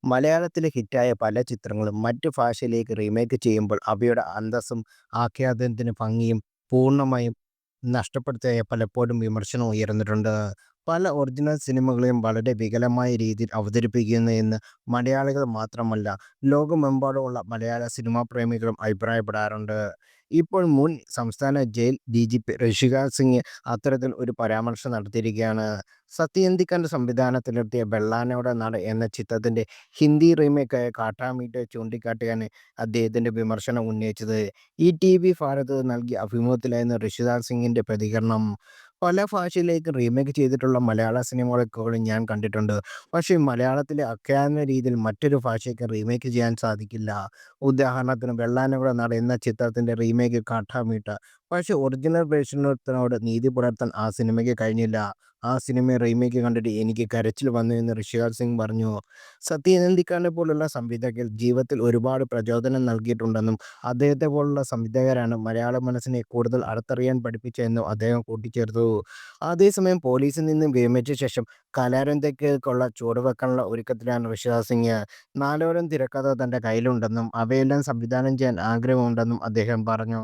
മലയാളത്തിലെ ഹിറ്റായ പല ചിത്രങ്ങളും മറ്റു ഭാഷയിലേക്ക് റീമേക്ക് ചെയ്യുമ്പോൾ അവയുടെ അന്തസ്സും ആഖ്യാതാനത്തിന് ഭംഗിയും പൂർണ്ണമായും നഷ്ടപ്പെടുത്തിയ പലപ്പോഴും വിമർശനം ഉയർന്നിട്ടുണ്ട്. പല ഒറിജിനൽ സിനിമകളെയും വളരെ വികലമായ രീതിയിൽ അവതരിപ്പിക്കുന്നു എന്ന് മലയാളികൾ മാത്രമല്ല, ലോകമെമ്പാടുമുള്ള മലയാള സിനിമാ പ്രേമികളും അഭിപ്രായപ്പെടാറുണ്ട്. ഇപ്പോൾ മുൻ സംസ്ഥാന ജയിൽ ഡിജിപി ഋഷിക സിംഗ് അത്തരത്തിൽ ഒരു പരാമർശം നടത്തിയിരിക്കുകയാണ്. സത്യനന്ദിക്കാന്റെ സംവിധാനത്തിലെത്തിയ വെള്ളാനയുടെ നാട് എന്ന ചിത്രത്തിന്റെ ഹിന്ദി റീമേക്കായ കാട്ടാമീട്ടെ ചൂണ്ടിക്കാട്ടിയാണ് അദ്ദേഹത്തിന്റെ വിമർശനം ഉന്നയിച്ചത്. ഈ ടിവി ഭാരത് നൽകിയ അഭിമുഖത്തിലായിരുന്നു ഋഷിരാജ് സിംഗിന്റെ പ്രതികരണം. പല ഭാഷയിലേക്ക് റീമേക്ക് ചെയ്തിട്ടുള്ള മലയാള സിനിമകളൊക്കെ ഞാൻ കണ്ടിട്ടുണ്ട്. പക്ഷേ മലയാളത്തിലെ ആഖ്യാന രീതിയിൽ മറ്റൊരു ഭാഷയ്ക്ക് റീമേക്ക് ചെയ്യാൻ സാധിക്കില്ല. ഉദാഹരണത്തിന് വെള്ളാനയുടെ നാട് എന്ന ചിത്രത്തിന്റെ റീമേക്ക് കാട്ടാമീട്ട. പക്ഷേ ഒറിജിനൽ വേർഷനോട് നീതി പുലർത്താൻ ആ സിനിമയ്ക്ക് കഴിഞ്ഞില്ല. ആ സിനിമ റീമേക്ക് കണ്ടിട്ട് എനിക്ക് കരച്ചിൽ വന്നു എന്ന് ഋഷിരാജ് സിംഗ് പറഞ്ഞു. സത്യനന്ദിക്കാടിനെ പോലുള്ള സംവിധായകർ ജീവിതത്തിൽ ഒരുപാട് പ്രചോദനം നൽകിയിട്ടുണ്ടെന്നും അദ്ദേഹത്തെ പോലുള്ള സംവിധായകരാണ് മലയാള മനസ്സിനെ കൂടുതൽ അടുത്തറിയാൻ പഠിപ്പിച്ചതെന്നും അദ്ദേഹം കൂട്ടിച്ചേർത്തു. അതേസമയം പോലീസിൽ നിന്ന് വിരമിച്ച ശേഷം കലാരംഗത്തേക്കുള്ള ചുവടുവെക്കാനുള്ള ഒരുക്കത്തിലാണ് ഋഷിരാജ് സിംഗ്. നാലോരം തിരക്കഥ തന്റെ കയ്യിലുണ്ടെന്നും അവയെല്ലാം സംവിധാനം ചെയ്യാൻ ആഗ്രഹമുണ്ടെന്നും അദ്ദേഹം പറഞ്ഞു.